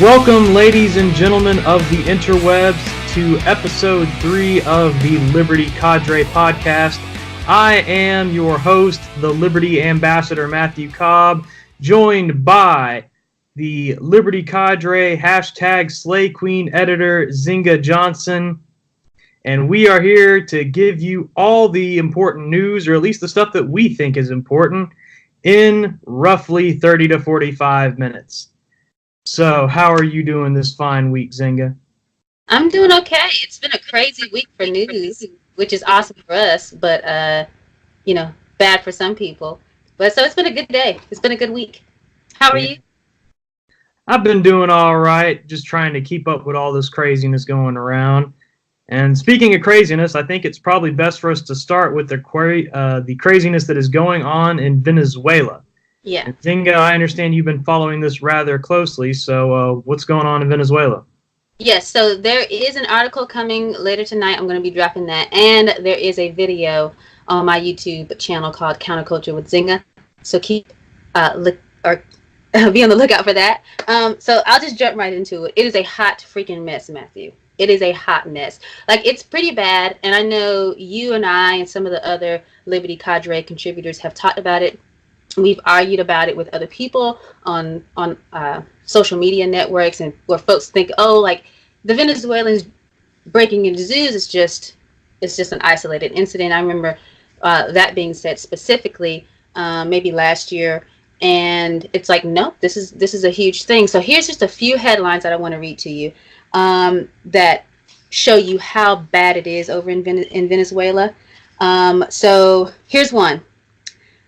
Welcome, ladies and gentlemen of the interwebs, to episode 3 of the Liberty Cadre Podcast. I am your host, the Liberty Ambassador Matthew Cobb, joined by the Liberty Cadre hashtag Slay Queen editor Nzinga Johnson. And we are here to give you all the important news, or at least the stuff that we think is important, in roughly 30 to 45 minutes. So, how are you doing this fine week, Nzinga? I'm doing okay. It's been a crazy week for news, which is awesome for us, but, bad for some people. But so it's been a good day. It's been a good week. How are you? I've been doing all right, just trying to keep up with all this craziness going around. And speaking of craziness, I think it's probably best for us to start with the craziness that is going on in Venezuela. Yeah. Nzinga, I understand you've been following this rather closely, so what's going on in Venezuela? Yes, so there is an article coming later tonight. I'm going to be dropping that. And there is a video on my YouTube channel called Counterculture with Nzinga. So be on the lookout for that. So I'll just jump right into it. It is a hot freaking mess, Matthew. It is a hot mess. Like, it's pretty bad. And I know you and I and some of the other Liberty Cadre contributors have talked about it. We've argued about it with other people on social media networks, and where folks think, the Venezuelans breaking into zoos is just an isolated incident. I remember that being said specifically maybe last year, and it's like, no, this is a huge thing. So here's just a few headlines that I want to read to you that show you how bad it is over in Venezuela. So here's one.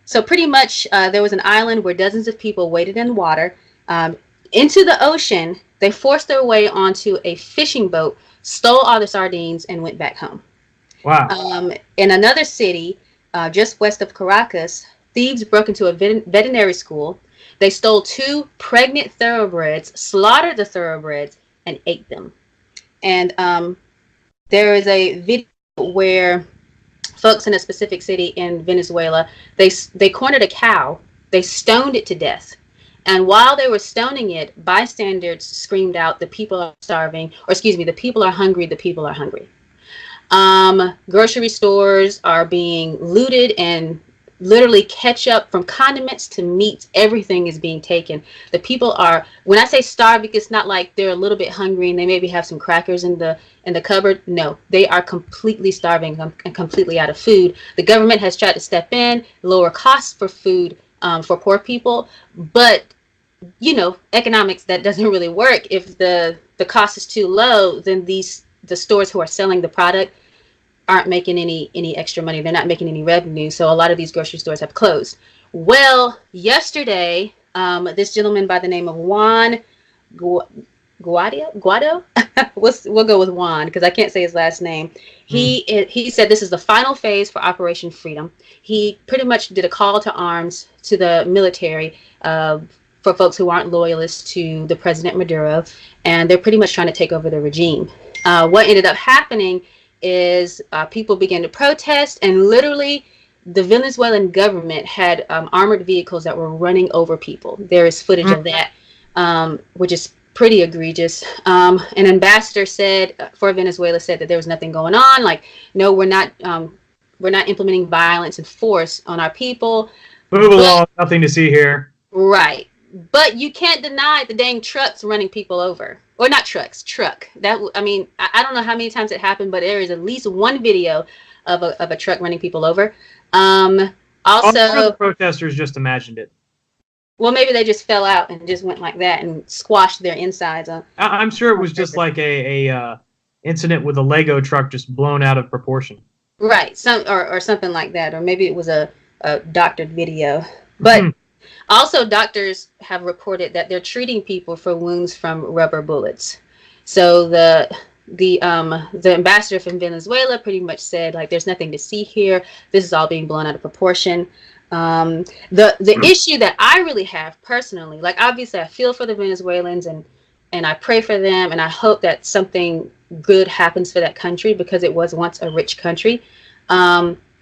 So pretty much there was an island where dozens of people waded in water into the ocean. They forced their way onto a fishing boat, stole all the sardines, and went back home. Wow. In another city just west of Caracas, thieves broke into a veterinary school. They stole 2 pregnant thoroughbreds, slaughtered the thoroughbreds, and ate them. And there is a video where folks in a specific city in Venezuela, they cornered a cow, they stoned it to death. And while they were stoning it, bystanders screamed out, the people are starving, the people are hungry, the people are hungry. Grocery stores are being looted, and literally ketchup, from condiments to meats, everything is being taken. The people are, when I say starving, it's not like they're a little bit hungry and they maybe have some crackers in the cupboard. No, they are completely starving and completely out of food. The government has tried to step in, lower costs for food for poor people, but economics, that doesn't really work. If the cost is too low, then the stores who are selling the product aren't making any extra money. They're not making any revenue. So a lot of these grocery stores have closed. Well, yesterday, this gentleman by the name of Juan Guaido, we'll go with Juan because I can't say his last name. He said this is the final phase for Operation Freedom. He pretty much did a call to arms to the military for folks who aren't loyalists to the President Maduro, and they're pretty much trying to take over the regime. What ended up happening is people began to protest, and literally the Venezuelan government had armored vehicles that were running over people. There is footage of that, which is pretty egregious. An ambassador for Venezuela said that there was nothing going on. Like, no, we're not implementing violence and force on our people. Move along, nothing to see here. Right. But you can't deny the dang trucks running people over. Or not trucks, truck. I don't know how many times it happened, but there is at least one video of a truck running people over. Also, the protesters just imagined it. Well, maybe they just fell out and just went like that and squashed their insides. I'm sure it was just like a incident with a Lego truck just blown out of proportion. Right, or something like that, or maybe it was a doctored video. But also, doctors have reported that they're treating people for wounds from rubber bullets. So the ambassador from Venezuela pretty much said, like, there's nothing to see here. This is all being blown out of proportion. The issue that I really have personally, like, obviously I feel for the Venezuelans and I pray for them, and I hope that something good happens for that country because it was once a rich country.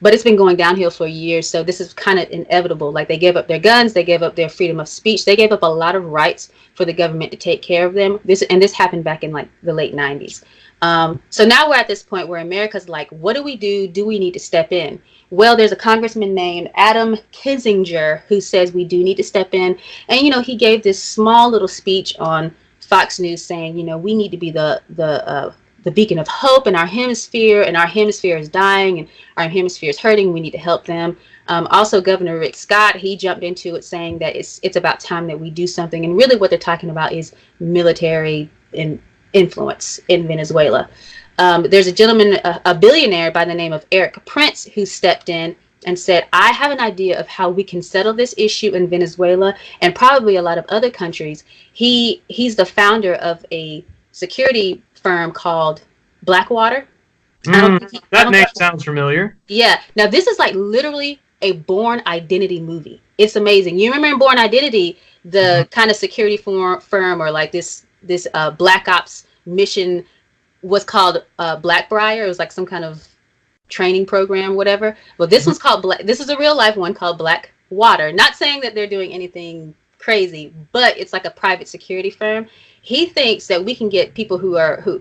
but it's been going downhill for years. So this is kind of inevitable. Like, they gave up their guns, they gave up their freedom of speech, they gave up a lot of rights for the government to take care of them. This happened back in like the late 90s. So now we're at this point where America's like, what do we do? Do we need to step in? Well, there's a congressman named Adam Kinzinger who says we do need to step in. And, he gave this small little speech on Fox News saying, we need to be the beacon of hope in our hemisphere, and our hemisphere is dying, and our hemisphere is hurting. We need to help them. Also, Governor Rick Scott, he jumped into it saying that it's about time that we do something. And really what they're talking about is military influence in Venezuela. There's a gentleman, a billionaire by the name of Eric Prince, who stepped in and said, I have an idea of how we can settle this issue in Venezuela and probably a lot of other countries. He's the founder of a security firm called Blackwater. That name sounds familiar. Yeah. Now, this is like literally a Bourne Identity movie. It's amazing. You remember in Bourne Identity, the kind of security firm, or like this Black Ops mission was called Blackbriar. It was like some kind of training program, whatever. Well, this one's called this is a real life one called Blackwater. Not saying that they're doing anything crazy, but it's like a private security firm. He thinks that we can get people who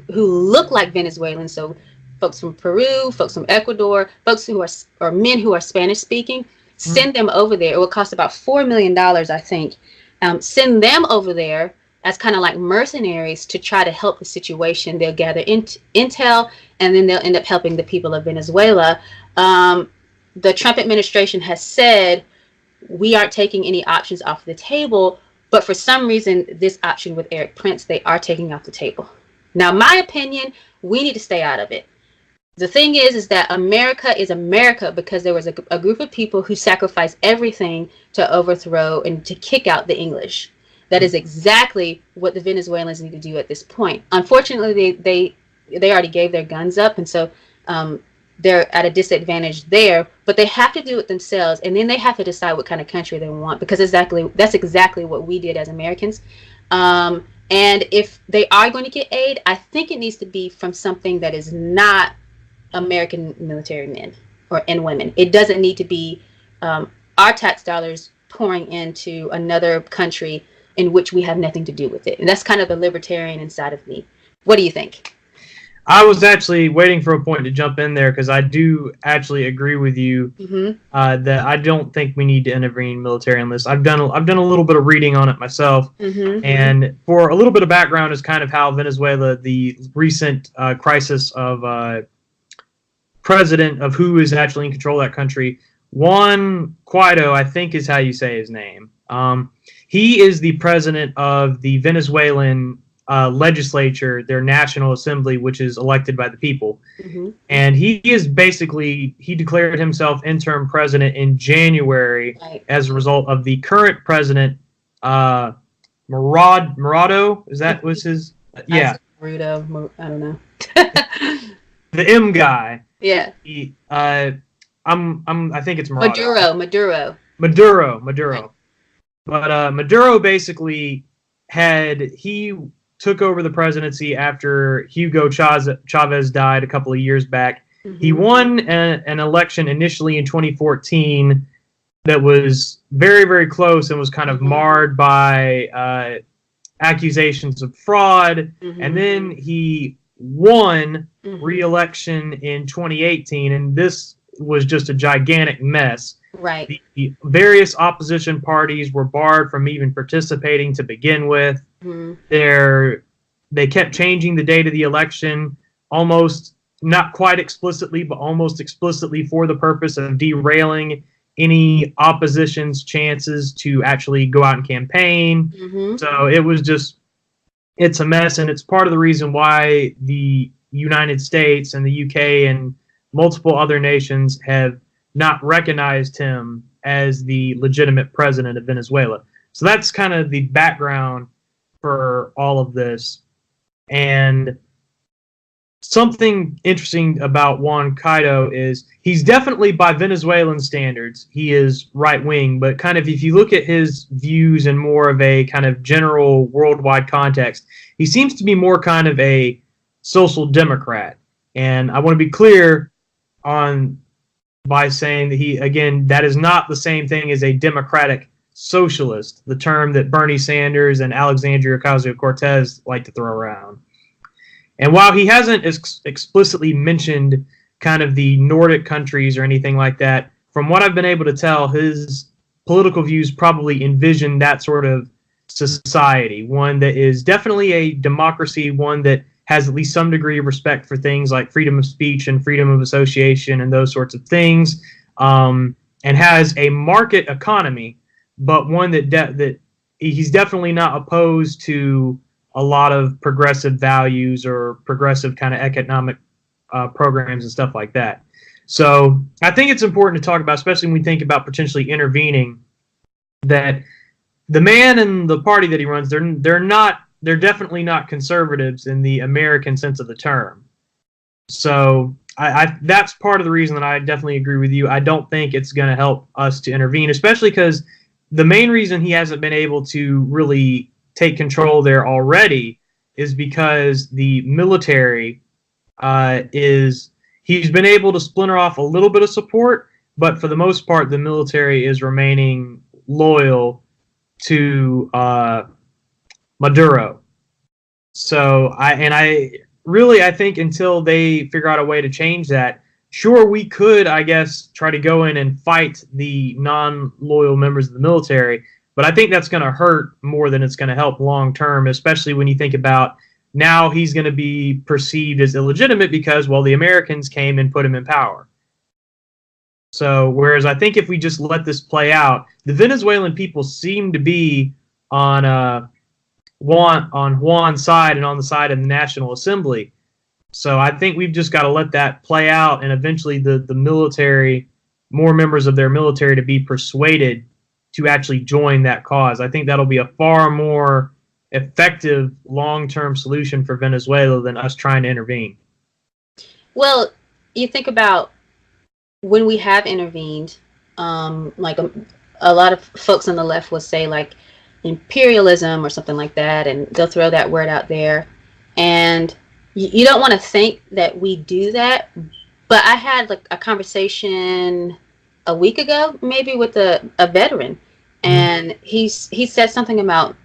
look like Venezuelans, so folks from Peru, folks from Ecuador, folks who are, or men who are Spanish speaking, send them over there. It will cost about $4 million, I think. Send them over there as kind of like mercenaries to try to help the situation. They'll gather intel, and then they'll end up helping the people of Venezuela. The Trump administration has said we aren't taking any options off the table, but for some reason, this option with Eric Prince, they are taking off the table. Now, my opinion, we need to stay out of it. The thing is that America is America because there was a group of people who sacrificed everything to overthrow and to kick out the English. That is exactly what the Venezuelans need to do at this point. Unfortunately, they already gave their guns up, and so they're at a disadvantage there. But they have to do it themselves, and then they have to decide what kind of country they want, because that's exactly what we did as Americans. And if they are going to get aid, I think it needs to be from something that is not American military men and women. It doesn't need to be our tax dollars pouring into another country in which we have nothing to do with it. And that's kind of the libertarian inside of me. What do you think? I was actually waiting for a point to jump in there because I do actually agree with you that I don't think we need to intervene military on this. I've done a little bit of reading on it myself, and for a little bit of background is kind of how Venezuela, the recent crisis of president of who is actually in control of that country, Juan Guaido, I think is how you say his name. He is the president of the Venezuelan legislature, their National Assembly, which is elected by the people. And he declared himself interim president in January as a result of the current president, Morado. Was his? Yeah. Morado, I don't know. The M guy. Yeah. I think it's Morado. Maduro. Right. But Maduro basically he took over the presidency after Hugo Chavez died a couple of years back. He won an election initially in 2014 that was very, very close and was kind of marred by accusations of fraud. And then he won re-election in 2018, and this was just a gigantic mess. Right. The various opposition parties were barred from even participating to begin with. They kept changing the date of the election, almost not quite explicitly, but almost explicitly for the purpose of derailing any opposition's chances to actually go out and campaign. So it's a mess, and it's part of the reason why the United States and the UK and multiple other nations have not recognized him as the legitimate president of Venezuela. So that's kind of the background for all of this. And something interesting about Juan Guaido is he's definitely, by Venezuelan standards, he is right-wing, but kind of if you look at his views in more of a kind of general worldwide context, he seems to be more kind of a social democrat. And I want to be clear on by saying that that is not the same thing as a democratic socialist, the term that Bernie Sanders and Alexandria Ocasio-Cortez like to throw around. And while he hasn't explicitly mentioned kind of the Nordic countries or anything like that, from what I've been able to tell, his political views probably envision that sort of society, one that is definitely a democracy, one that has at least some degree of respect for things like freedom of speech and freedom of association and those sorts of things, and has a market economy, but one that he's definitely not opposed to a lot of progressive values or progressive kind of economic programs and stuff like that. So I think it's important to talk about, especially when we think about potentially intervening, that the man and the party that he runs, they're definitely not conservatives in the American sense of the term. So I that's part of the reason that I definitely agree with you. I don't think it's going to help us to intervene, especially because the main reason he hasn't been able to really take control there already is because the military he's been able to splinter off a little bit of support, but for the most part, the military is remaining loyal to Maduro. So I think until they figure out a way to change that, sure, we could, I guess, try to go in and fight the non-loyal members of the military, but I think that's going to hurt more than it's going to help long term, especially when you think about now he's going to be perceived as illegitimate because, well, the Americans came and put him in power. So, whereas I think if we just let this play out, the Venezuelan people seem to be on Juan's side and on the side of the National Assembly. So I think we've just got to let that play out, and eventually the military, more members of their military, to be persuaded to actually join that cause. I think that'll be a far more effective long-term solution for Venezuela than us trying to intervene. Well, you think about when we have intervened, like a lot of folks on the left will say like imperialism or something like that, and they'll throw that word out there. And you don't want to think that we do that, but I had like a conversation a week ago, maybe with a veteran, and he said something about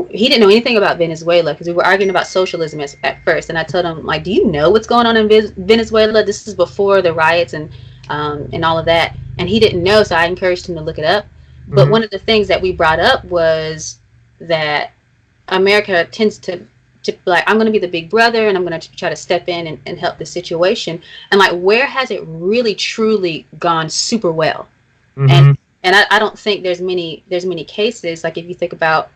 he didn't know anything about Venezuela because we were arguing about socialism at first, and I told him, like, do you know what's going on in Venezuela? This is before the riots and all of that, and he didn't know, so I encouraged him to look it up. But one of the things that we brought up was that America tends to like, I'm going to be the big brother and I'm going to try to step in and help the situation. And like, where has it really truly gone super well? And I don't think there's many cases. Like if you think about,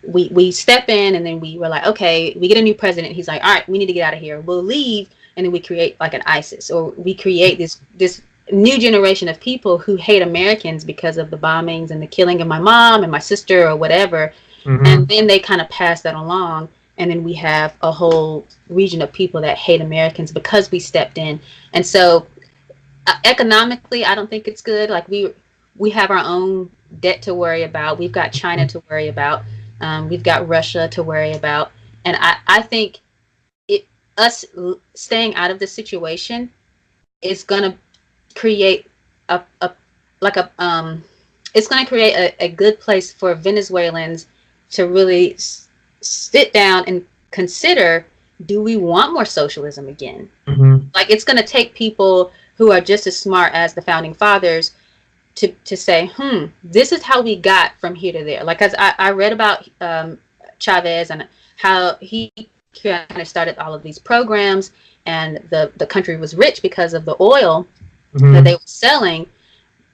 we step in and then we were like, okay, we get a new president. He's like, all right, we need to get out of here. We'll leave. And then we create like an ISIS, or we create this new generation of people who hate Americans because of the bombings and the killing of my mom and my sister or whatever. And then they kind of pass that along, and then we have a whole region of people that hate Americans because we stepped in. And so economically, I don't think it's good. Like we have our own debt to worry about. We've got China to worry about. We've got Russia to worry about. And I think us staying out of the situation is going to create it's going to create a good place for Venezuelans to really sit down and consider, do we want more socialism again? Like, it's going to take people who are just as smart as the founding fathers to say, this is how we got from here to there. Like, cause I read about Chavez and how he kind of started all of these programs, and the country was rich because of the oil that they were selling.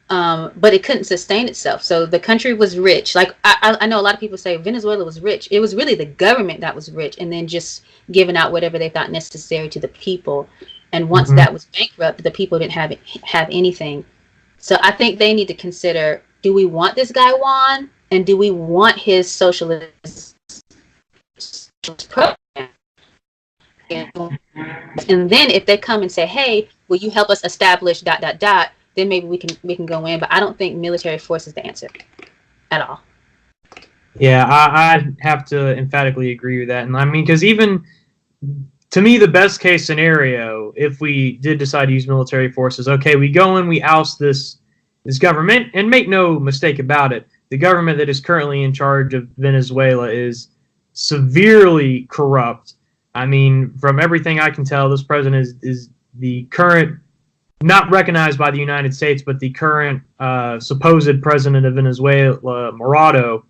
But it couldn't sustain itself. So the country was rich. Like I know a lot of people say Venezuela was rich. It was really the government that was rich, and then just giving out whatever they thought necessary to the people. And once that was bankrupt, the people didn't have anything. So I think they need to consider, do we want this guy Juan? And do we want his socialist program? And then if they come and say, hey, will you help us establish ... then maybe we can go in. But I don't think military force is the answer at all. Yeah, I have to emphatically agree with that. And I mean, because even to me, the best case scenario, if we did decide to use military forces, okay, we go in, we oust this government, and make no mistake about it, the government that is currently in charge of Venezuela is severely corrupt. I mean, from everything I can tell, this president is the current, not recognized by the United States, but the current supposed president of Venezuela, Morado,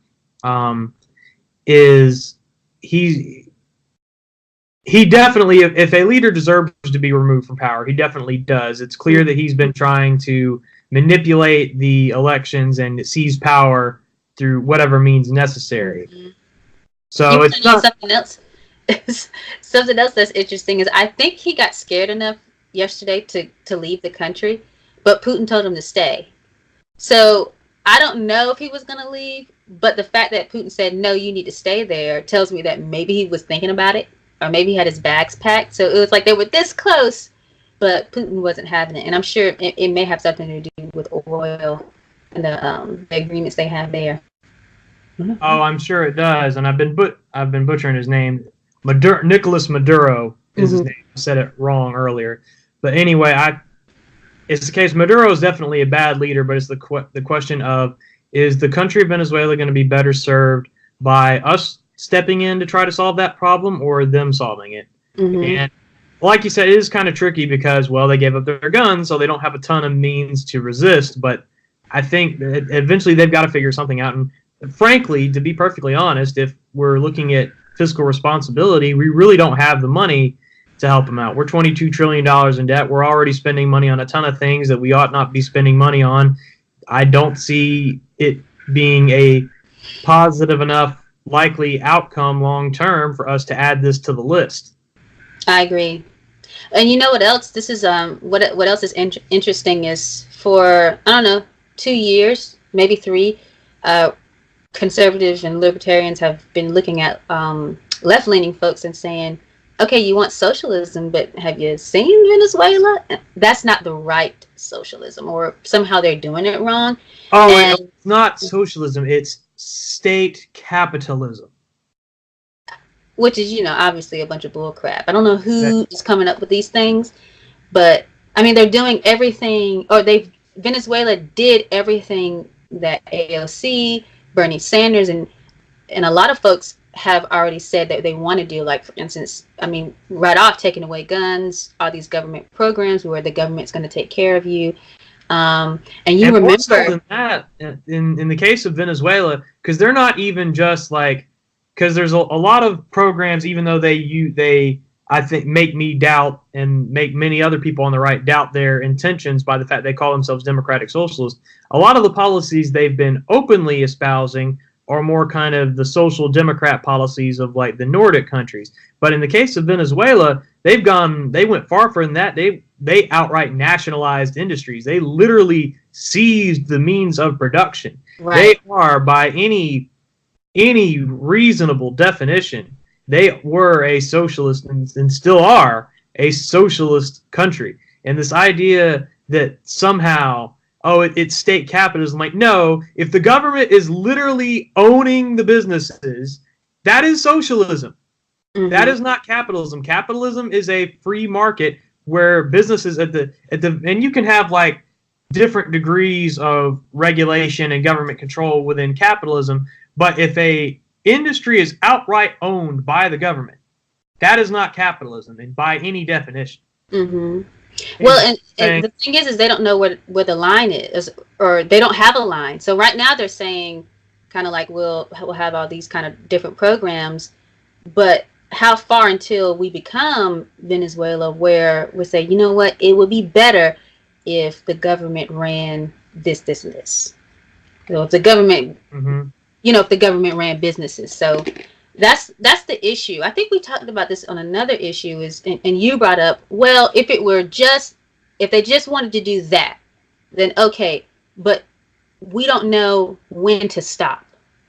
he definitely, if a leader deserves to be removed from power, he definitely does. It's clear that he's been trying to manipulate the elections and seize power through whatever means necessary. Mm-hmm. So it's not something else. Something else that's interesting is I think he got scared enough yesterday to leave the country, but Putin told him to stay. So I don't know if he was going to leave, but the fact that Putin said, no, you need to stay there tells me that maybe he was thinking about it, or maybe he had his bags packed. So it was like they were this close, but Putin wasn't having it. And I'm sure it may have something to do with oil and the agreements they have there. Oh, I'm sure it does. And I've been butchering his name. Nicolas Maduro is his name. I said it wrong earlier. But anyway, it's the case. Maduro is definitely a bad leader, but it's the question of, is the country of Venezuela going to be better served by us stepping in to try to solve that problem, or them solving it? And like you said, it is kind of tricky because, well, they gave up their guns, so they don't have a ton of means to resist. But I think that eventually they've got to figure something out. And frankly, to be perfectly honest, if we're looking at fiscal responsibility, we really don't have the money to help them out. We're $22 trillion in debt. We're already spending money on a ton of things that we ought not be spending money on. I don't see it being a positive enough likely outcome long term for us to add this to the list. I agree. And you know what else? This is what else is interesting is for, I don't know, 2 years, maybe 3, conservatives and libertarians have been looking at left-leaning folks and saying, okay, you want socialism, but have you seen Venezuela? That's not the right socialism, or somehow they're doing it wrong. Oh, and it's not socialism, it's state capitalism. Which is, obviously a bunch of bull crap. I don't know who is coming up with these things, but, I mean, they're doing everything, or Venezuela did everything that AOC, Bernie Sanders, and a lot of folks have already said that they want to do, like, for instance, I mean, right off, taking away guns, all these government programs where the government's going to take care of you. And remember more so than that, in the case of Venezuela, because they're not even just like, because there's a lot of programs, even though they I think make me doubt and make many other people on the right doubt their intentions by the fact they call themselves democratic socialists. A lot of the policies they've been openly espousing are more kind of the social democrat policies of like the Nordic countries. But in the case of Venezuela, they went far further than that. They outright nationalized industries. They literally seized the means of production. Right. They are, by any reasonable definition, they were a socialist and still are a socialist country. And this idea that somehow, it's state capitalism, like, no, if the government is literally owning the businesses, that is socialism. Mm-hmm. That is not capitalism. Capitalism is a free market where businesses and you can have like different degrees of regulation and government control within capitalism, but if a industry is outright owned by the government, that is not capitalism, and by any definition. Mm-hmm. Well, and the thing is they don't know where the line is, or they don't have a line. So right now they're saying kind of like we'll have all these kind of different programs, but how far until we become Venezuela where we say, you know what, it would be better if the government ran this, and this. So if the government, if the government ran businesses. So that's the issue. I think we talked about this on another issue and you brought up, well, if they just wanted to do that, then okay, but we don't know when to stop,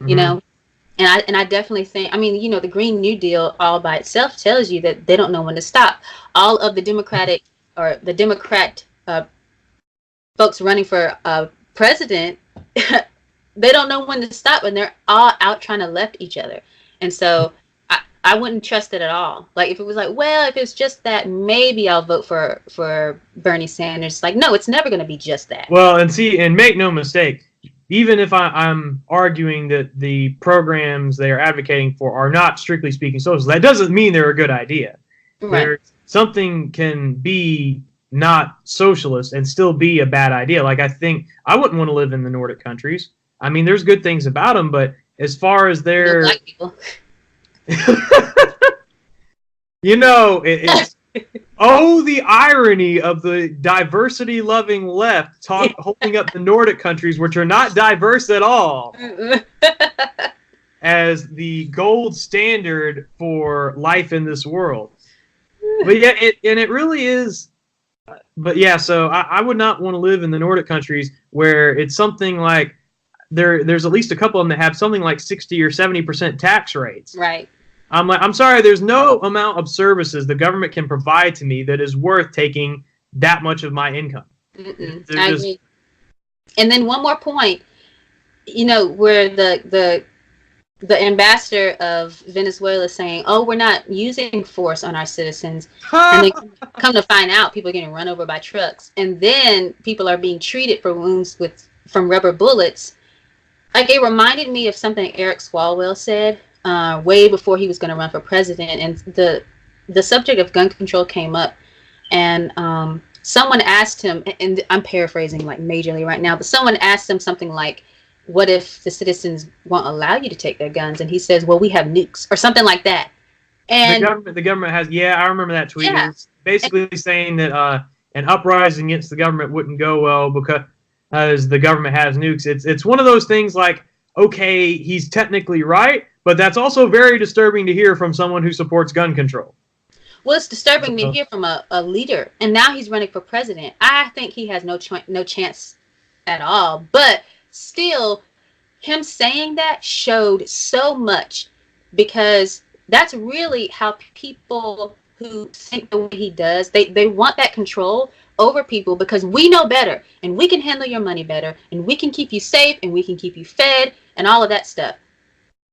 you know? And I definitely think, I mean, the Green New Deal all by itself tells you that they don't know when to stop. All of the Democrat folks running for president, they don't know when to stop, and they're all out trying to left each other. And so I wouldn't trust it at all. Like if it was like, well, if it's just that, maybe I'll vote for Bernie Sanders. Like, no, it's never going to be just that. Well, and make no mistake, even if I'm arguing that the programs they are advocating for are not strictly speaking socialist, that doesn't mean they're a good idea. Right. Something can be not socialist and still be a bad idea. Like, I think I wouldn't want to live in the Nordic countries. I mean, there's good things about them, but as far as their... Black people. It's... Oh, the irony of the diversity-loving left holding up the Nordic countries, which are not diverse at all, as the gold standard for life in this world. But yeah, it really is. But yeah, so I would not want to live in the Nordic countries where it's something like there's at least a couple of them that have something like 60 or 70% tax rates. Right. I'm sorry, there's no amount of services the government can provide to me that is worth taking that much of my income. I agree. And then one more point, where the ambassador of Venezuela is saying, oh, we're not using force on our citizens. And then come to find out, people are getting run over by trucks. And then people are being treated for wounds from rubber bullets. Like, it reminded me of something Eric Swalwell said way before he was going to run for president. And the subject of gun control came up. And someone asked him, and I'm paraphrasing like majorly right now, but someone asked him something like, what if the citizens won't allow you to take their guns? And he says, well, we have nukes, or something like that. And the government has, I remember that tweet. Yeah. It's basically saying that an uprising against the government wouldn't go well because the government has nukes. It's one of those things like, okay, he's technically right, but that's also very disturbing to hear from someone who supports gun control. Well, it's disturbing to hear from a leader, and now he's running for president. I think he has no chance at all, but still, him saying that showed so much, because that's really how people who think the way he does, they want that control over people, because we know better, and we can handle your money better, and we can keep you safe, and we can keep you fed, and all of that stuff.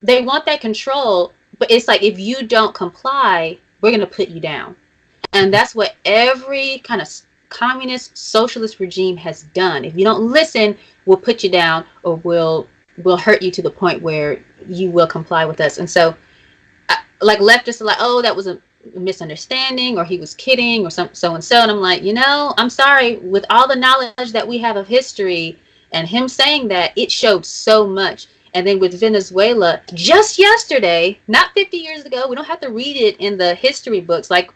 They want that control, but it's like, if you don't comply, we're going to put you down. And that's what every kind of communist socialist regime has done. If you don't listen, we'll put you down, or we'll hurt you to the point where you will comply with us. And so, like, leftists are like, oh, that was a misunderstanding, or he was kidding, or so and so. And I'm like, I'm sorry, with all the knowledge that we have of history, and him saying that, it showed so much. And then with Venezuela, just yesterday, not 50 years ago, we don't have to read it in the history books. Like,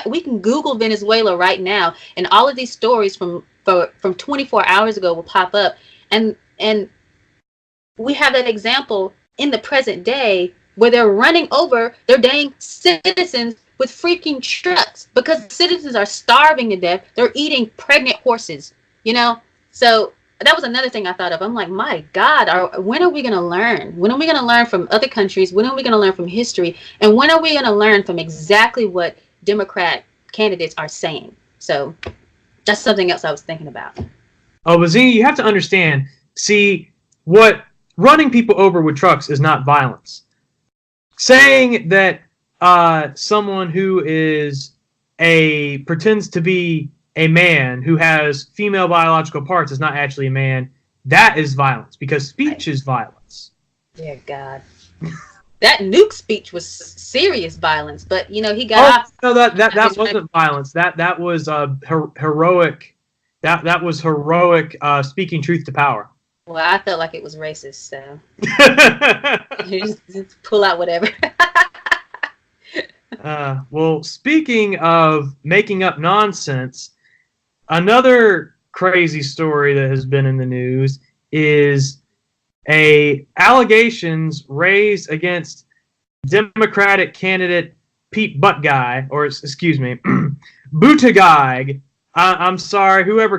we can Google Venezuela right now, and all of these stories from 24 hours ago will pop up. And we have that example in the present day where they're running over their dang citizens with freaking trucks because citizens are starving to death. They're eating pregnant horses, So that was another thing I thought of. I'm like, my God, when are we going to learn? When are we going to learn from other countries? When are we going to learn from history? And when are we going to learn from exactly what Democrat candidates are saying? So that's something else I was thinking about. Oh, but Nzinga, you have to understand, see, what running people over with trucks is not violence. Saying that someone who pretends to be a man who has female biological parts is not actually a man, that is violence, because speech is violence. Dear God. That nuke speech was serious violence, but he got off. No, that wasn't violence. That was heroic. That was heroic speaking truth to power. Well, I felt like it was racist, so just pull out whatever. Well, speaking of making up nonsense, another crazy story that has been in the news is allegations raised against Democratic candidate Pete Buttigieg, or excuse me, Buttgieg. I'm sorry, whoever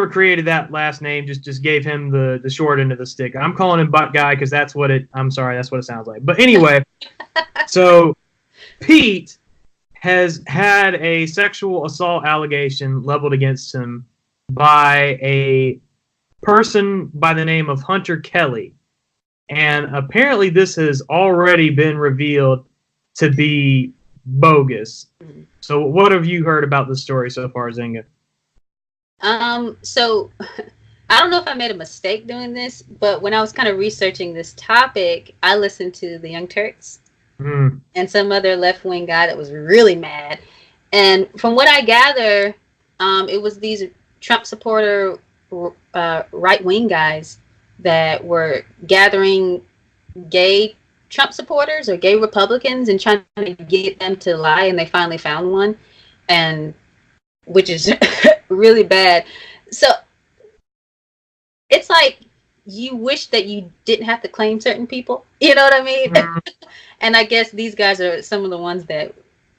created that last name just gave him the short end of the stick. I'm calling him Buttgieg because that's what it sounds like. But anyway, so Pete has had a sexual assault allegation leveled against him by a person by the name of Hunter Kelly. And apparently this has already been revealed to be bogus. Mm-hmm. So what have you heard about the story so far, Nzinga? So I don't know if I made a mistake doing this, but when I was kind of researching this topic, I listened to the Young Turks and some other left-wing guy that was really mad. And from what I gather, it was these Trump supporter right-wing guys that were gathering gay Trump supporters or gay Republicans and trying to get them to lie, and they finally found one, and which is really bad. So it's like you wish that you didn't have to claim certain people. You know what I mean? And I guess these guys are some of the ones that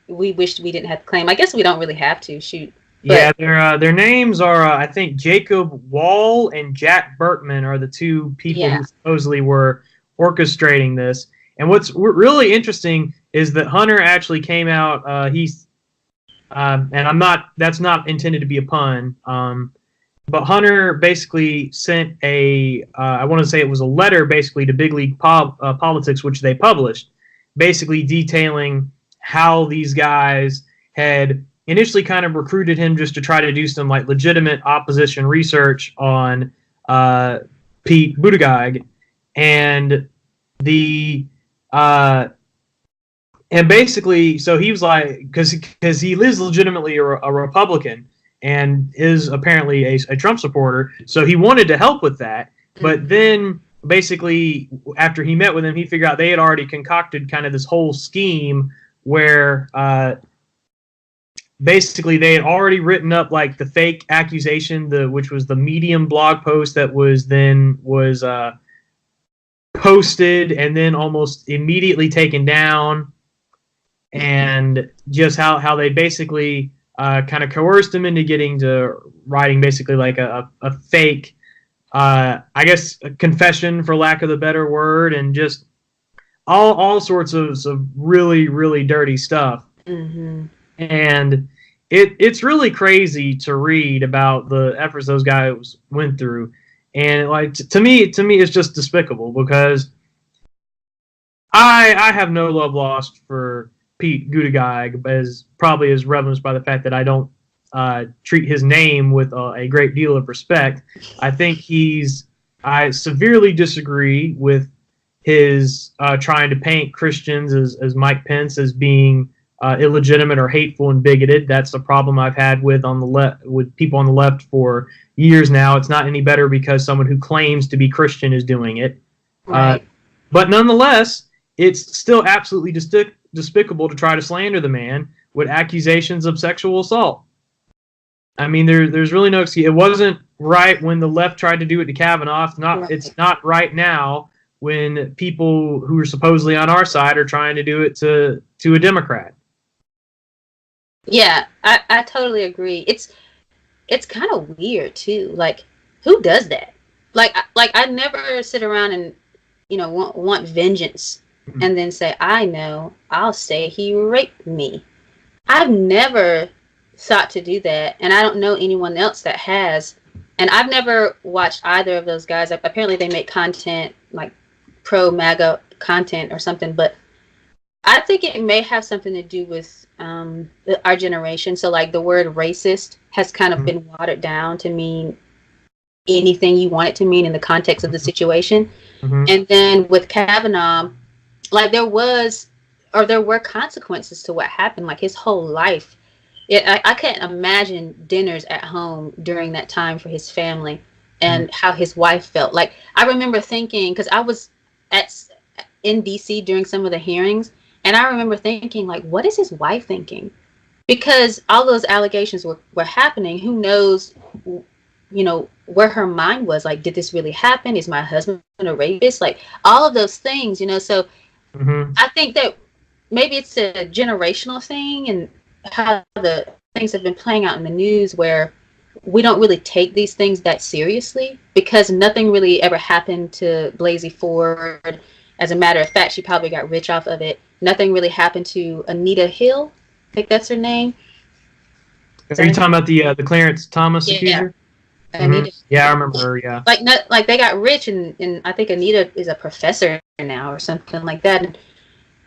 we wished we didn't have to claim. I guess we don't really have to. Shoot. But yeah, their names are, I think, Jacob Wall and Jack Berkman are the two people who supposedly were orchestrating this. And what's really interesting is that Hunter actually came out. And that's not intended to be a pun. But Hunter basically sent I want to say it was a letter basically to Big League Politics, which they published, basically detailing how these guys had initially kind of recruited him just to try to do some like legitimate opposition research on Pete Buttigieg, and and basically, so he was like, because he is legitimately a Republican and is apparently a Trump supporter, so he wanted to help with that. But then basically, after he met with him, he figured out they had already concocted kind of this whole scheme where basically they had already written up like the fake accusation, which was the Medium blog post that was posted and then almost immediately taken down, and just how they basically kind of coerced him into getting to writing basically like a fake, I guess, a confession for lack of the better word, and just all sorts of really, really dirty stuff. Mm-hmm. And it's really crazy to read about the efforts those guys went through. And like to me, it's just despicable, because I have no love lost for Pete Buttigieg, as probably as reverenced by the fact that I don't treat his name with a great deal of respect. I think I severely disagree with his trying to paint Christians as Mike Pence as being illegitimate or hateful and bigoted. That's the problem I've had with people on the left for years now. It's not any better because someone who claims to be Christian is doing it. Right. But nonetheless, it's still absolutely despicable to try to slander the man with accusations of sexual assault. I mean, there's really no excuse. It wasn't right when the left tried to do it to Kavanaugh. It's not right now when people who are supposedly on our side are trying to do it to a Democrat. Yeah, I totally agree. It's kind of weird too. Like, who does that? Like I never sit around and want vengeance and then say, I'll say he raped me. I've never sought to do that, and I don't know anyone else that has. And I've never watched either of those guys. Apparently they make content like pro MAGA content or something, but I think it may have something to do with our generation. So like the word racist has kind of been watered down to mean anything you want it to mean in the context of the situation. And then with Kavanaugh, like there were consequences to what happened. Like his whole life, I can't imagine dinners at home during that time for his family and how his wife felt. Like I remember thinking, because I was in DC during some of the hearings, and I remember thinking, like, what is his wife thinking? Because all those allegations were happening. Who knows, where her mind was. Like, did this really happen? Is my husband a rapist? Like, all of those things, So I think that maybe it's a generational thing, and how the things have been playing out in the news where we don't really take these things that seriously, because nothing really ever happened to Blasey Ford. As a matter of fact, she probably got rich off of it. Nothing really happened to Anita Hill. I think that's her name. Are you talking about the Clarence Thomas accuser? Anita. Yeah, I remember her. Yeah. Like, not like they got rich, and I think Anita is a professor now or something like that.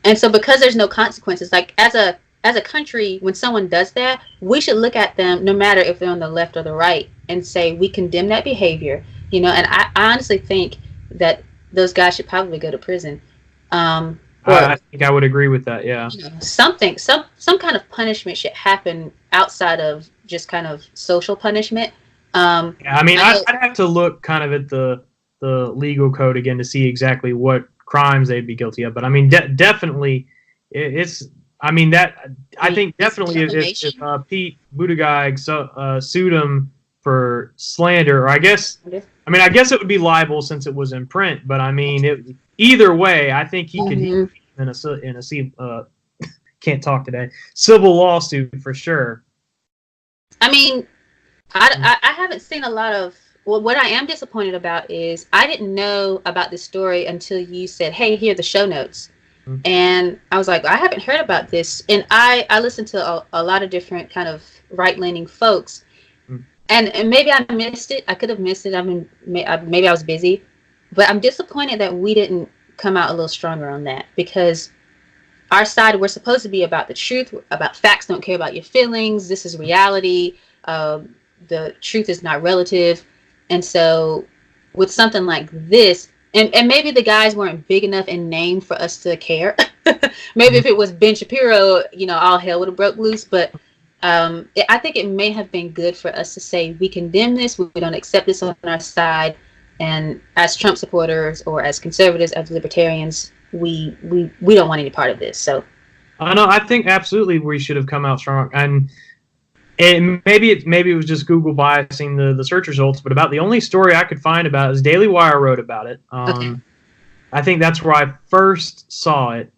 And so because there's no consequences, like as a country, when someone does that, we should look at them no matter if they're on the left or the right and say we condemn that behavior. And I honestly think that those guys should probably go to prison. Or I think I would agree with that. Yeah. Something, some kind of punishment should happen outside of just kind of social punishment. Yeah, I mean, I'd have to look kind of at the legal code again to see exactly what crimes they'd be guilty of. But I mean, definitely, it's. I mean that I think definitely if Pete Buttigieg sued him for slander, or I guess it would be libel since it was in print. But I mean, either way, I think he could in a can't talk today civil lawsuit for sure. I mean, I haven't seen a lot of. Well, what I am disappointed about is I didn't know about this story until you said, "Hey, here are the show notes." And I was like, I haven't heard about this. And I listened to a lot of different kind of right-leaning folks. And maybe I missed it. I could have missed it. I mean, maybe I was busy. But I'm disappointed that we didn't come out a little stronger on that. Because our side, we're supposed to be about the truth, about facts, don't care about your feelings. This is reality. The truth is not relative. And so with something like this, and maybe the guys weren't big enough in name for us to care. Maybe if it was Ben Shapiro, all hell would have broke loose. But I think it may have been good for us to say we condemn this. We don't accept this on our side. And as Trump supporters or as conservatives, as libertarians, we don't want any part of this. So I know. I think absolutely we should have come out strong. And maybe it was just Google biasing the search results, but about the only story I could find about it is Daily Wire wrote about it. Okay. I think that's where I first saw it.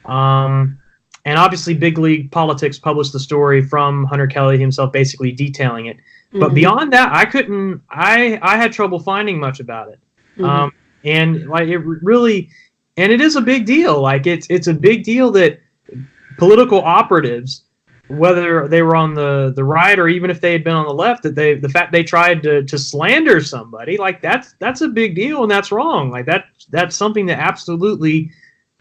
And obviously Big League Politics published the story from Hunter Kelly himself basically detailing it. But beyond that, I had trouble finding much about it. And like it really, and it is a big deal. Like it's a big deal that political operatives, whether they were on the right or even if they had been on the left, that the fact they tried to slander somebody, like that's a big deal and that's wrong. Like that's something that absolutely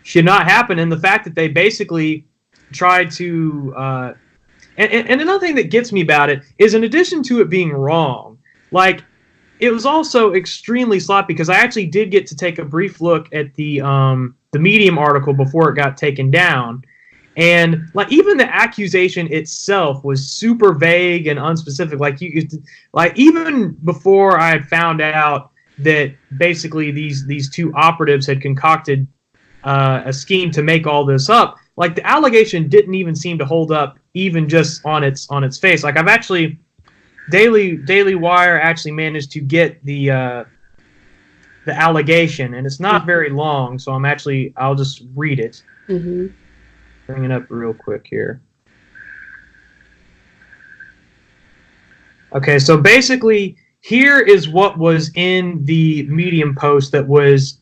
should not happen. And the fact that they basically tried to and another thing that gets me about it is, in addition to it being wrong, like it was also extremely sloppy, because I actually did get to take a brief look at the Medium article before it got taken down. And like even the accusation itself was super vague and unspecific. Like even before I had found out that basically these two operatives had concocted a scheme to make all this up, like the allegation didn't even seem to hold up, even just on its face. Like I've actually Daily Wire actually managed to get the allegation, and it's not very long, so I'll just read it. Bring it up real quick here. Okay, so basically, here is what was in the Medium post that was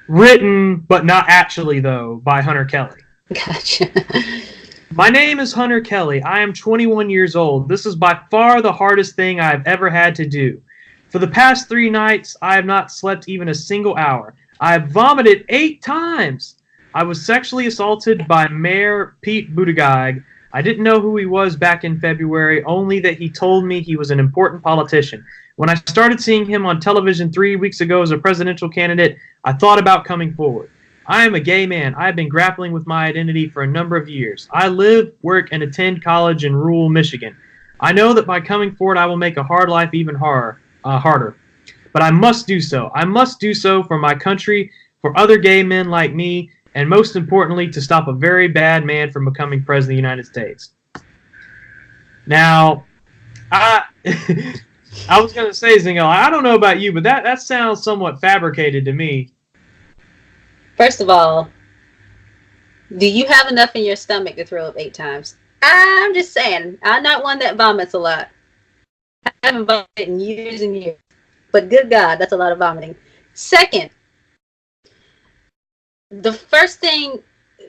written, but not actually, though, by Hunter Kelly. Gotcha. My name is Hunter Kelly. I am 21 years old. This is by far the hardest thing I have ever had to do. For the past 3 nights, I have not slept even a single hour. I have vomited 8 times. I was sexually assaulted by Mayor Pete Buttigieg. I didn't know who he was back in February, only that he told me he was an important politician. When I started seeing him on television 3 weeks ago as a presidential candidate, I thought about coming forward. I am a gay man. I have been grappling with my identity for a number of years. I live, work, and attend college in rural Michigan. I know that by coming forward, I will make a hard life even harder. But I must do so. I must do so for my country, for other gay men like me, and most importantly, to stop a very bad man from becoming president of the United States. Now, I was going to say, Nzinga, I don't know about you, but that sounds somewhat fabricated to me. First of all, do you have enough in your stomach to throw up 8 times? I'm just saying. I'm not one that vomits a lot. I haven't vomited in years and years. But good God, that's a lot of vomiting. Second, the first thing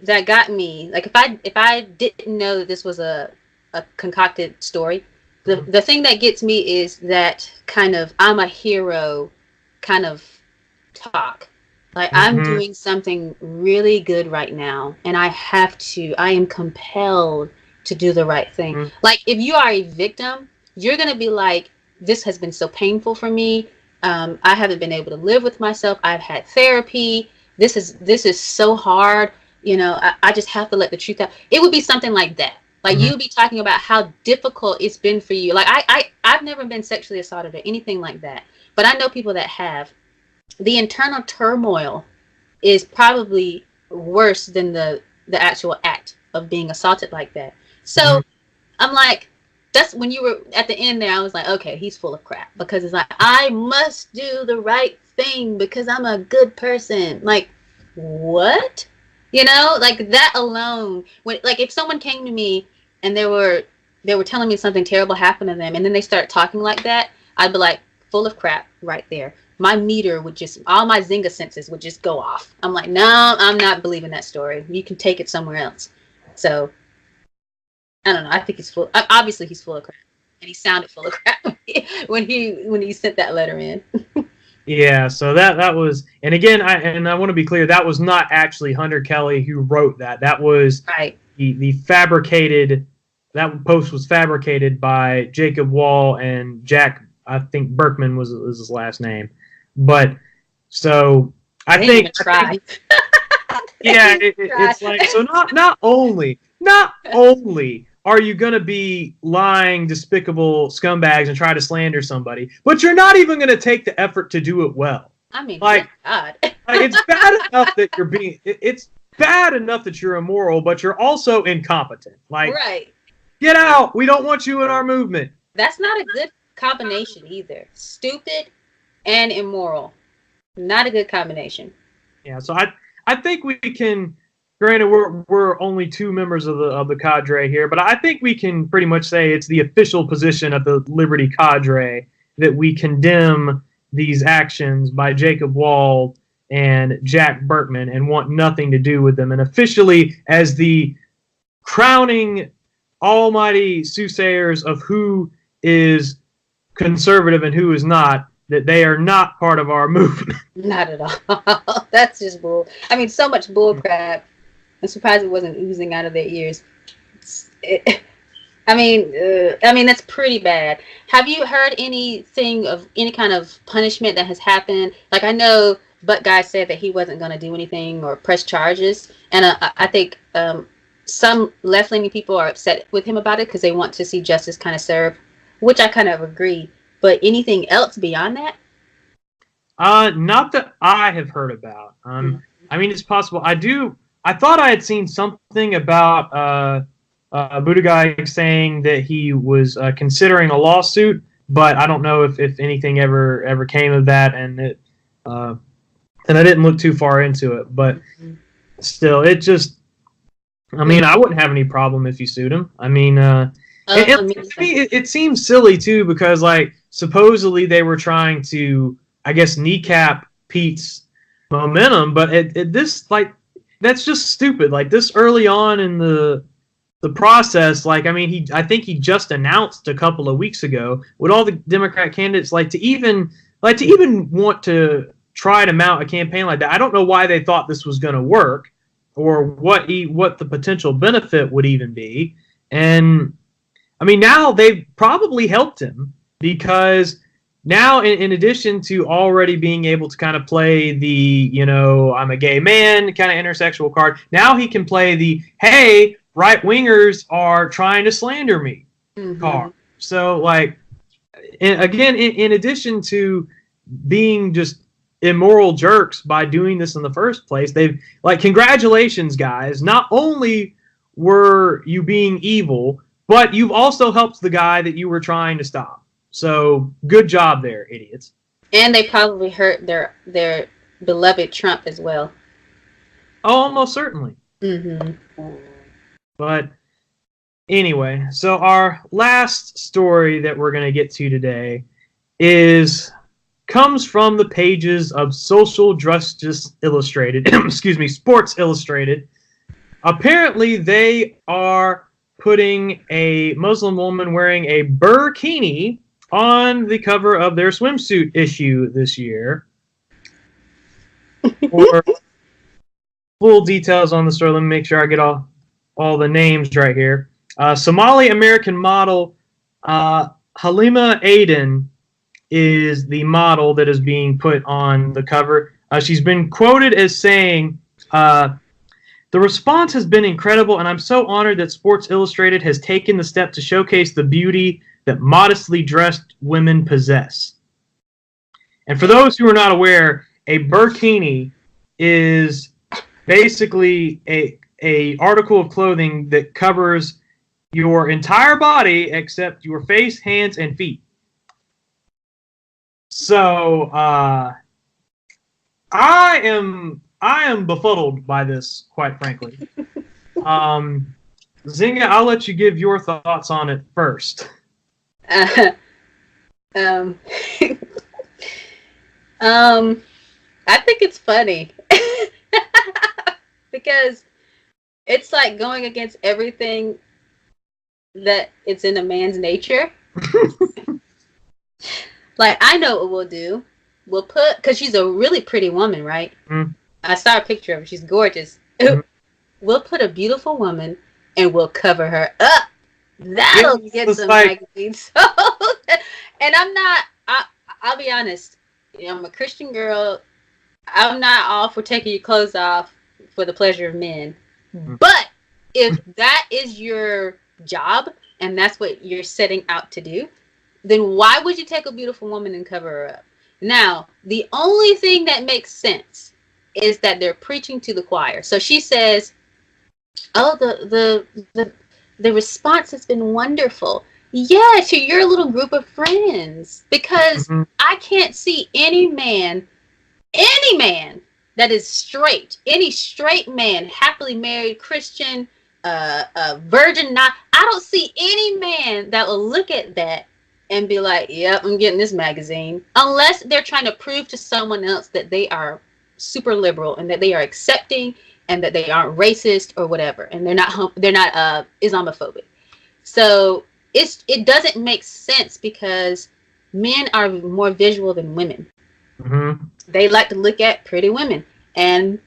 that got me, like if I didn't know that this was a concocted story, The thing that gets me is that kind of I'm a hero kind of talk. Like, I'm doing something really good right now, and I am compelled to do the right thing. Like, if you are a victim, you're going to be like, this has been so painful for me. I haven't been able to live with myself. I've had therapy. This is so hard. I just have to let the truth out. It would be something like that. Like, you'd be talking about how difficult it's been for you. Like, I've never been sexually assaulted or anything like that, but I know people that have. The internal turmoil is probably worse than the actual act of being assaulted like that. So I'm like, that's when you were at the end there, I was like, okay, he's full of crap, because it's like, I must do the right thing because I'm a good person. Like, what? Like, that alone, like, if someone came to me and they were telling me something terrible happened to them, and then they start talking like that, I'd be like, full of crap right there. My meter would all my Nzinga senses would just go off. I'm like, no, I'm not believing that story. You can take it somewhere else. So, I don't know. I think obviously he's full of crap. And he sounded full of crap when he sent that letter in. Yeah, so that was, and again, I want to be clear, that was not actually Hunter Kelly who wrote that. That was right. The fabricated, that post was fabricated by Jacob Wall and Jack, I think Berkman was his last name. But so I think yeah, it's like, so not only are you going to be lying, despicable scumbags and try to slander somebody, but you're not even going to take the effort to do it well. I mean, like, God. It's bad enough that it's bad enough that you're immoral, but you're also incompetent. Like, right. Get out. We don't want you in our movement. That's not a good combination either. Stupid and immoral. Not a good combination. Yeah, so I think we can, granted we're only two members of the cadre here, but I think we can pretty much say it's the official position of the Liberty Cadre that we condemn these actions by Jacob Wall and Jack Berkman and want nothing to do with them. And officially, as the crowning almighty soothsayers of who is conservative and who is not, that they are not part of our movement. Not at all. That's just bull. I mean, so much bull crap. I'm surprised it wasn't oozing out of their ears. I mean, that's pretty bad. Have you heard anything of any kind of punishment that has happened? Like, I know Buttgieg said that he wasn't going to do anything or press charges, and I think some left-leaning people are upset with him about it because they want to see justice kind of served, which I kind of agree. But anything else beyond that? Not that I have heard about. I mean, it's possible. I thought I had seen something about Buttgieg saying that he was considering a lawsuit, but I don't know if anything ever came of that, and I didn't look too far into it. But still, it just, I mean, I wouldn't have any problem if you sued him. I mean, it seems silly too, because like supposedly they were trying to, I guess, kneecap Pete's momentum, but this, like, that's just stupid. Like, this early on in the process, like, I mean, I think he just announced a couple of weeks ago with all the Democrat candidates, to even want to try to mount a campaign like that. I don't know why they thought this was going to work, or what the potential benefit would even be. And I mean, now they've probably helped him, because now, in addition to already being able to kind of play the, I'm a gay man kind of intersexual card, now he can play the, hey, right-wingers are trying to slander me card. So, like, again, in addition to being just immoral jerks by doing this in the first place, they've, like, congratulations, guys. Not only were you being evil, but you've also helped the guy that you were trying to stop. So, good job there, idiots. And they probably hurt their beloved Trump as well. Oh, almost certainly. But anyway, so our last story that we're going to get to today comes from the pages of Social Justice Illustrated, Sports Illustrated. Apparently, they are putting a Muslim woman wearing a burkini on the cover of their swimsuit issue this year. For full details on the story, let me make sure I get all the names right here. Somali American model Halima Aden is the model that is being put on the cover. She's been quoted as saying, the response has been incredible, and I'm so honored that Sports Illustrated has taken the step to showcase the beauty that modestly dressed women possess. And for those who are not aware, a burkini is basically a article of clothing that covers your entire body except your face, hands, and feet. So I am befuddled by this, quite frankly. Nzinga, I'll let you give your thoughts on it first. I think it's funny because it's like going against everything that it's in a man's nature. Like, I know what we'll do. We'll put, because she's a really pretty woman, right? Mm. I saw a picture of her. She's gorgeous. Mm. We'll put a beautiful woman and we'll cover her up. That'll get some magazines. And I'll be honest. I'm a Christian girl. I'm not all for taking your clothes off for the pleasure of men. Mm. But if that is your job and that's what you're setting out to do, then why would you take a beautiful woman and cover her up? Now, the only thing that makes sense is that they're preaching to the choir. So she says, oh, the response has been wonderful. Yeah, to your little group of friends. Because I can't see any man that is straight, any straight man, happily married, Christian, virgin, I don't see any man that will look at that and be like, yep, I'm getting this magazine. Unless they're trying to prove to someone else that they are super liberal and that they are accepting and that they aren't racist or whatever. And they're not Islamophobic. So it doesn't make sense because men are more visual than women. Mm-hmm. They like to look at pretty women. And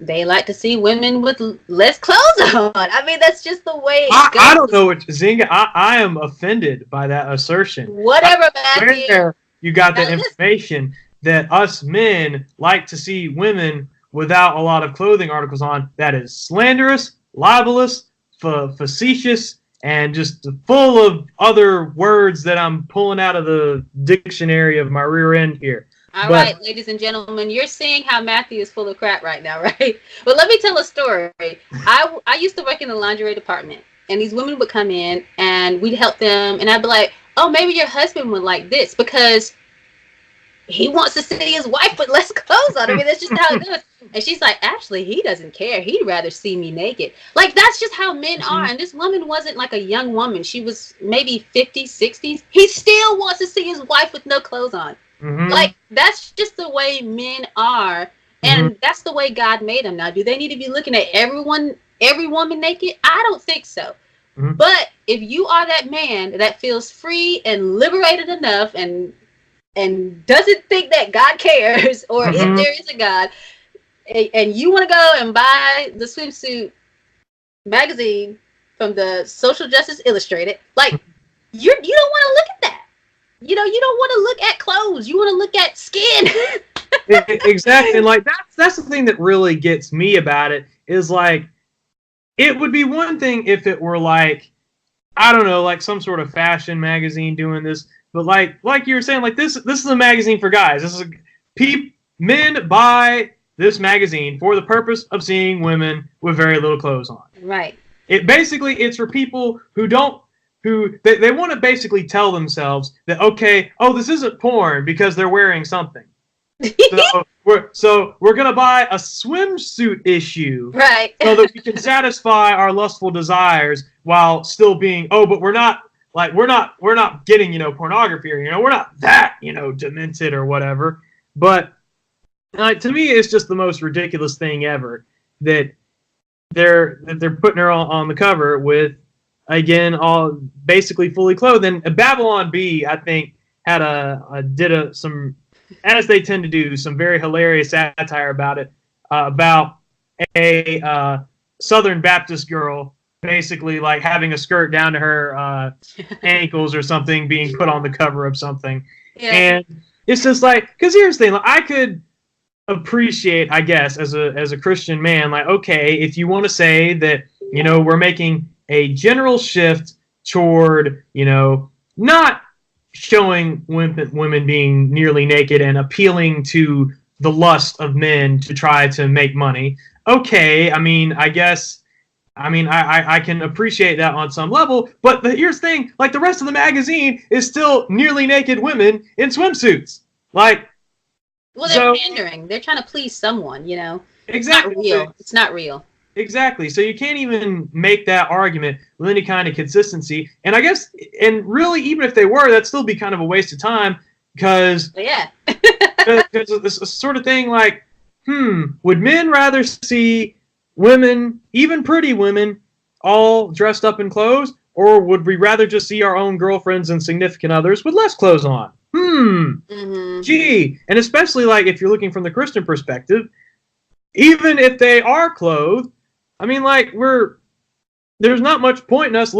they like to see women with less clothes on. I mean, that's just the way it goes. I don't know what Nzinga. I am offended by that assertion. Whatever, Matthew. Where you got the information that us men like to see women without a lot of clothing articles on. That is slanderous, libelous, facetious, and just full of other words that I'm pulling out of the dictionary of my rear end here. All right, ladies and gentlemen, you're seeing how Matthew is full of crap right now, right? But let me tell a story. I used to work in the lingerie department, and these women would come in, and we'd help them, and I'd be like, oh, maybe your husband would like this, because he wants to see his wife with less clothes on. I mean, that's just how it goes. And she's like, actually, he doesn't care. He'd rather see me naked. Like, that's just how men are. And this woman wasn't like a young woman. She was maybe 50s, 60s. He still wants to see his wife with no clothes on. Mm-hmm. Like, that's just the way men are, and that's the way God made them. Now, do they need to be looking at every woman naked? I don't think so. Mm-hmm. But if you are that man that feels free and liberated enough and doesn't think that God cares, or if there is a God, and you want to go and buy the Swimsuit magazine from the Social Justice Illustrated, like, you don't want to look at that. You know, you don't want to look at clothes. You want to look at skin. Exactly. And like that's the thing that really gets me about it is like, it would be one thing if it were like, I don't know, like some sort of fashion magazine doing this. But like you were saying, like this is a magazine for guys. Men buy this magazine for the purpose of seeing women with very little clothes on. Right. It's for people who they want to basically tell themselves that, okay, this isn't porn because they're wearing something. So we're gonna buy a swimsuit issue, right? So that we can satisfy our lustful desires while still being but we're not getting pornography, or we're not that demented or whatever. But to me, it's just the most ridiculous thing ever that they're putting her on the cover with again, all basically fully clothed. And Babylon Bee, I think, had some, as they tend to do, some very hilarious satire about it, about a Southern Baptist girl basically like having a skirt down to her ankles or something being put on the cover of something. Yeah. And it's just like, because here's the thing, like, I could appreciate, I guess, as a Christian man, like, okay, if you want to say that, we're making a general shift toward, not showing women being nearly naked and appealing to the lust of men to try to make money. Okay, I mean, I guess, I can appreciate that on some level, but here's the thing, like, the rest of the magazine is still nearly naked women in swimsuits. Like, well, they're pandering. They're trying to please someone, Exactly. It's not real. Exactly. So you can't even make that argument with any kind of consistency. And I guess, and really, even if they were, that'd still be kind of a waste of time because it's a sort of thing like, would men rather see women, even pretty women, all dressed up in clothes, or would we rather just see our own girlfriends and significant others with less clothes on? Gee. And especially like if you're looking from the Christian perspective, even if they are clothed, I mean, like, there's not much point in us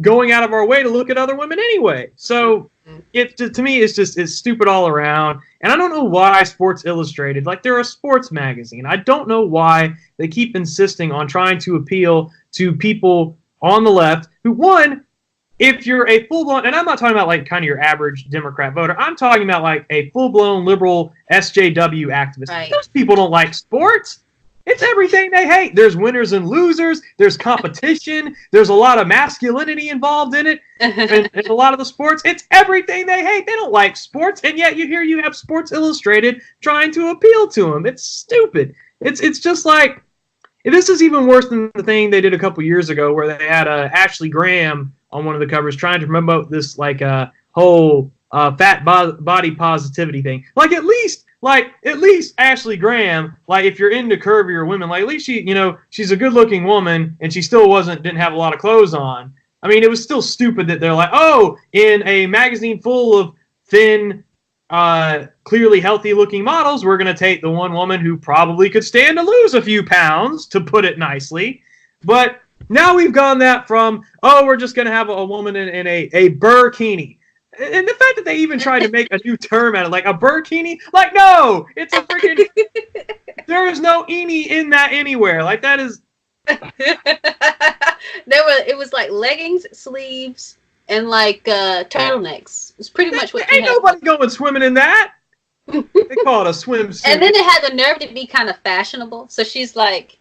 going out of our way to look at other women anyway. So to me, it's stupid all around. And I don't know why Sports Illustrated, like, they're a sports magazine. I don't know why they keep insisting on trying to appeal to people on the left who, one, if you're a full-blown, and I'm not talking about like kind of your average Democrat voter, I'm talking about like a full-blown liberal SJW activist. Right. Those people don't like sports. It's everything they hate. There's winners and losers. There's competition. There's a lot of masculinity involved in it. And a lot of the sports, it's everything they hate. They don't like sports. And yet you have Sports Illustrated trying to appeal to them. It's stupid. It's just like, this is even worse than the thing they did a couple years ago where they had Ashley Graham on one of the covers trying to promote this like whole fat body positivity thing. Like at least Ashley Graham, like if you're into curvier women, like at least she's a good looking woman and she still didn't have a lot of clothes on. I mean, it was still stupid that they're like, oh, in a magazine full of thin, clearly healthy looking models, we're going to take the one woman who probably could stand to lose a few pounds, to put it nicely. But now we've gone that from, oh, we're just going to have a woman in a burkini. And the fact that they even tried to make a new term out of like a burkini, like, no, it's a freaking, there is no "ini" in that anywhere. Like that is. It was like leggings, sleeves, and like turtlenecks. It's pretty much what. Ain't nobody going swimming in that. They call it a swimsuit. And then it had the nerve to be kind of fashionable. So she's like,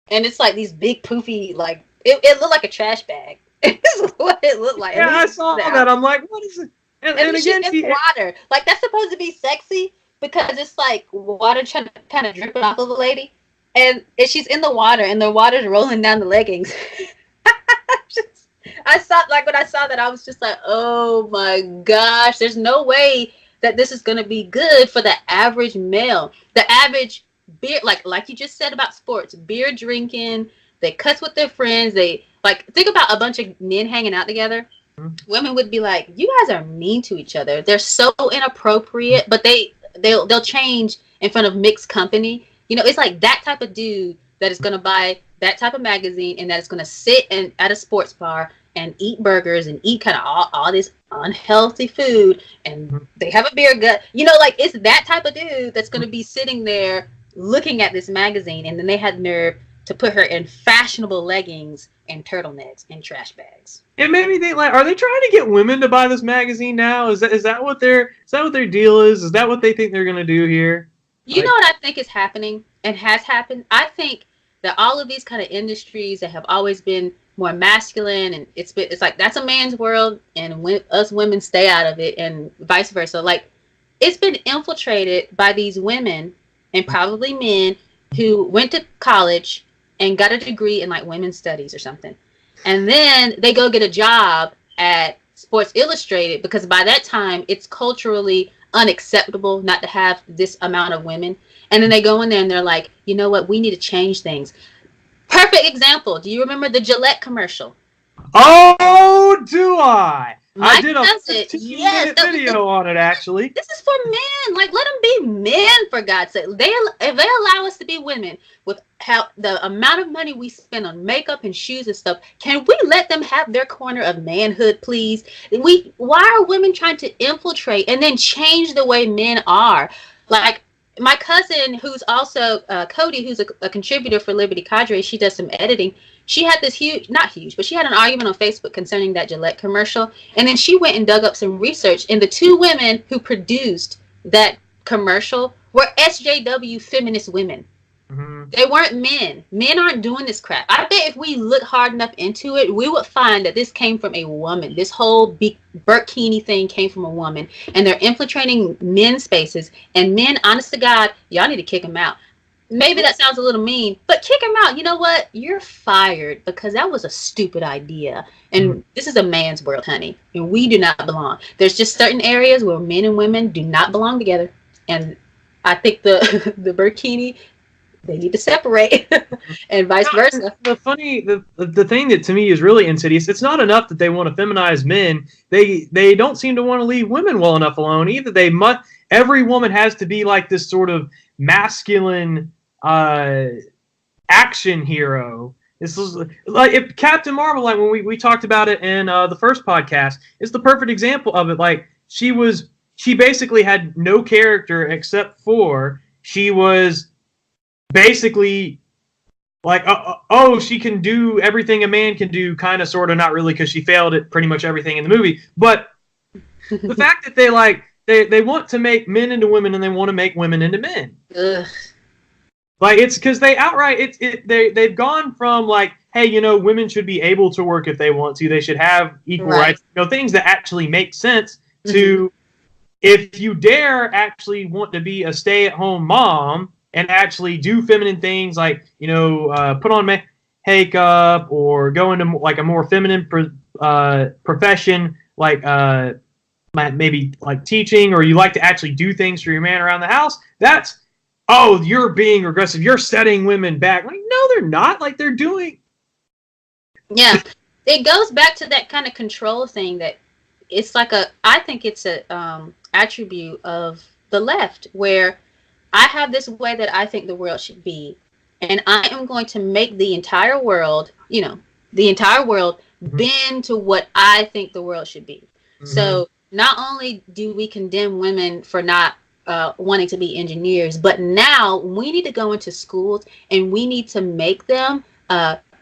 and it's like these big poofy, like it looked like a trash bag. Is what it looked like. Yeah, I saw that. I'm like, what is it? And again, she's in water. Like that's supposed to be sexy because it's like water trying to kind of dripping off of the lady, and she's in the water, and the water's rolling down the leggings. I saw when I saw that, I was just like, oh my gosh, there's no way that this is gonna be good for the average male, the average beer, like you just said about sports, beer drinking. They cuss with their friends. They like think about a bunch of men hanging out together. Mm-hmm. Women would be like, "You guys are mean to each other. They're so inappropriate." But they'll change in front of mixed company. It's like that type of dude that is gonna buy that type of magazine and that is gonna sit at a sports bar and eat burgers and eat kind of all this unhealthy food, and they have a beer gut. Like it's that type of dude that's gonna be sitting there looking at this magazine, and then they had nerve to put her in fashionable leggings and turtlenecks and trash bags. It made me think, like, are they trying to get women to buy this magazine now? Is that what their deal is? Is that what they think they're gonna do here? You know what I think is happening and has happened? I think that all of these kind of industries that have always been more masculine, and it's like that's a man's world, and us women stay out of it, and vice versa. Like it's been infiltrated by these women and probably men who went to college and got a degree in like women's studies or something. And then they go get a job at Sports Illustrated because by that time it's culturally unacceptable not to have this amount of women. And then they go in there and they're like, you know what? We need to change things. Perfect example. Do you remember the Gillette commercial Oh, do I? My I did a cousin, 15-minute video on it, actually. This is for men. Like, let them be men, for God's sake. If they allow us to be women with how the amount of money we spend on makeup and shoes and stuff, can we let them have their corner of manhood, please? Why are women trying to infiltrate and then change the way men are? Like, my cousin, who's also Cody, who's a contributor for Liberty Cadre, she does some editing. She had this not huge, but she had an argument on Facebook concerning that Gillette commercial. And then she went and dug up some research. And the two women who produced that commercial were SJW feminist women. Mm-hmm. They weren't men. Men aren't doing this crap. I bet if we look hard enough into it, we would find that this came from a woman. This whole big Burkini thing came from a woman. And they're infiltrating men's spaces. And men, honest to God, y'all need to kick them out. Maybe that sounds a little mean, but kick him out. You know what? You're fired because that was a stupid idea. And this is a man's world, honey. And we do not belong. There's just certain areas where men and women do not belong together. And I think the Burkini, they need to separate and vice versa. The thing that to me is really insidious, it's not enough that they want to feminize men. They don't seem to want to leave women well enough alone either. Every woman has to be like this sort of masculine action hero. This is like if Captain Marvel, like when we talked about it in the first podcast, is the perfect example of it. Like she basically had no character except for she was basically like she can do everything a man can do, kind of, sort of, not really, because she failed at pretty much everything in the movie. But the fact that they want to make men into women and they want to make women into men. Ugh. Like, it's because they outright they've gone from like, hey, women should be able to work if they want to. They should have equal rights. Things that actually make sense to, if you dare actually want to be a stay-at-home mom and actually do feminine things like, put on makeup or go into like a more feminine profession, like maybe like teaching, or you like to actually do things for your man around the house, that's, oh, you're being regressive. You're setting women back. Like, no, they're not. Like, they're doing. Yeah. It goes back to that kind of control thing that it's like I think it's a attribute of the left, where I have this way that I think the world should be. And I am going to make the entire world, bend to what I think the world should be. Mm-hmm. So not only do we condemn women for not wanting to be engineers, but now we need to go into schools and we need to make them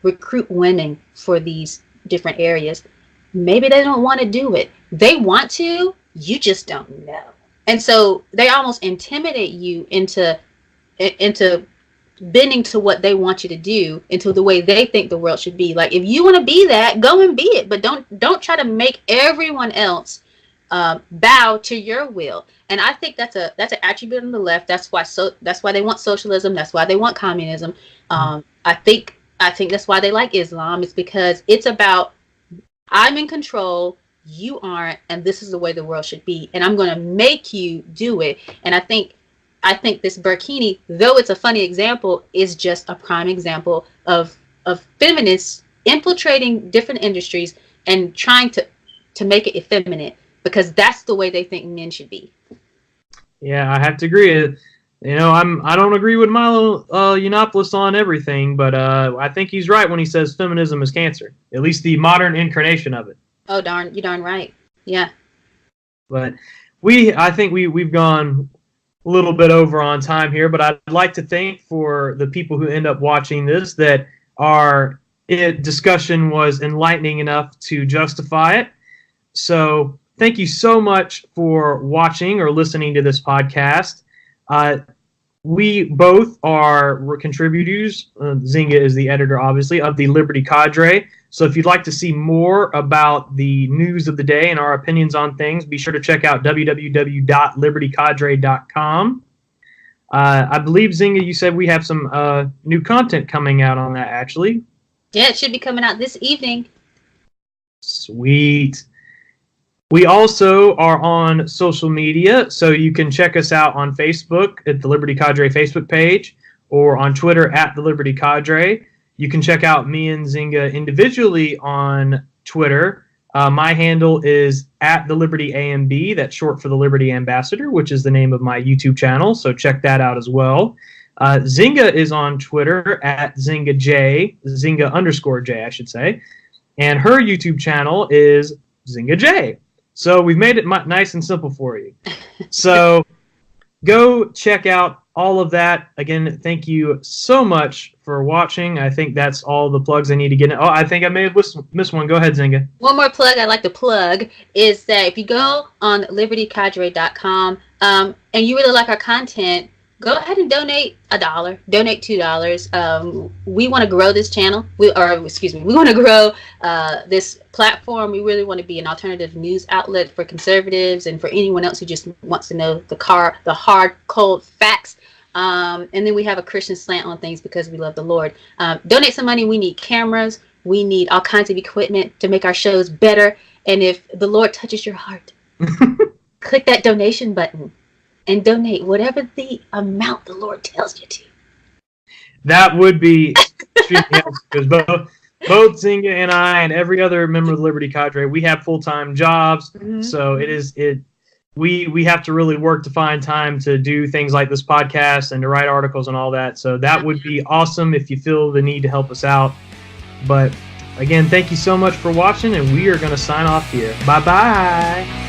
recruit women for these different areas. Maybe they don't want to do it. They want to, you just don't know. And so they almost intimidate you into bending to what they want you to do, into the way they think the world should be. Like, if you want to be that, go and be it, but don't try to make everyone else bow to your will. And I think that's an attribute on the left. That's why they want socialism. That's why they want communism. I think that's why they like Islam. It's because it's about, I'm in control, you aren't, and this is the way the world should be, and I'm going to make you do it. And I think this Burkini, though it's a funny example, is just a prime example of feminists infiltrating different industries and trying to make it effeminate, because that's the way they think men should be. Yeah, I have to agree. I don't agree with Milo Yiannopoulos on everything, but I think he's right when he says feminism is cancer. At least the modern incarnation of it. Oh, darn, you're darn right. Yeah. But I think we've gone a little bit over on time here, but I'd like to thank for the people who end up watching this that our discussion was enlightening enough to justify it. So thank you so much for watching or listening to this podcast. We both are contributors. Nzinga is the editor, obviously, of the Liberty Cadre. So if you'd like to see more about the news of the day and our opinions on things, be sure to check out www.libertycadre.com. I believe, Nzinga, you said we have some new content coming out on that, actually. Yeah, it should be coming out this evening. Sweet. We also are on social media, so you can check us out on Facebook at the Liberty Cadre Facebook page, or on Twitter at the Liberty Cadre. You can check out me and Nzinga individually on Twitter. My handle is at the Liberty AMB. That's short for the Liberty Ambassador, which is the name of my YouTube channel. So check that out as well. Nzinga is on Twitter at ZingaJ, Nzinga_J, I should say. And her YouTube channel is ZingaJ. So we've made it nice and simple for you. So go check out all of that. Again, thank you so much for watching. I think that's all the plugs I need to get in. Oh, I think I may have missed one. Go ahead, Nzinga. One more plug I'd like to plug is that if you go on libertycadre.com and you really like our content, go ahead and donate $1, donate $2. We want to grow this channel. We want to grow this platform. We really want to be an alternative news outlet for conservatives and for anyone else who just wants to know the hard, cold facts. And then we have a Christian slant on things because we love the Lord. Donate some money. We need cameras. We need all kinds of equipment to make our shows better. And if the Lord touches your heart, click that donation button and donate whatever the amount the Lord tells you to. That would be extremely helpful because both Nzinga and I and every other member of the Liberty Cadre, we have full-time jobs. Mm-hmm. So we have to really work to find time to do things like this podcast and to write articles and all that. So that would be awesome if you feel the need to help us out. But again, thank you so much for watching, and we are going to sign off here. Bye-bye.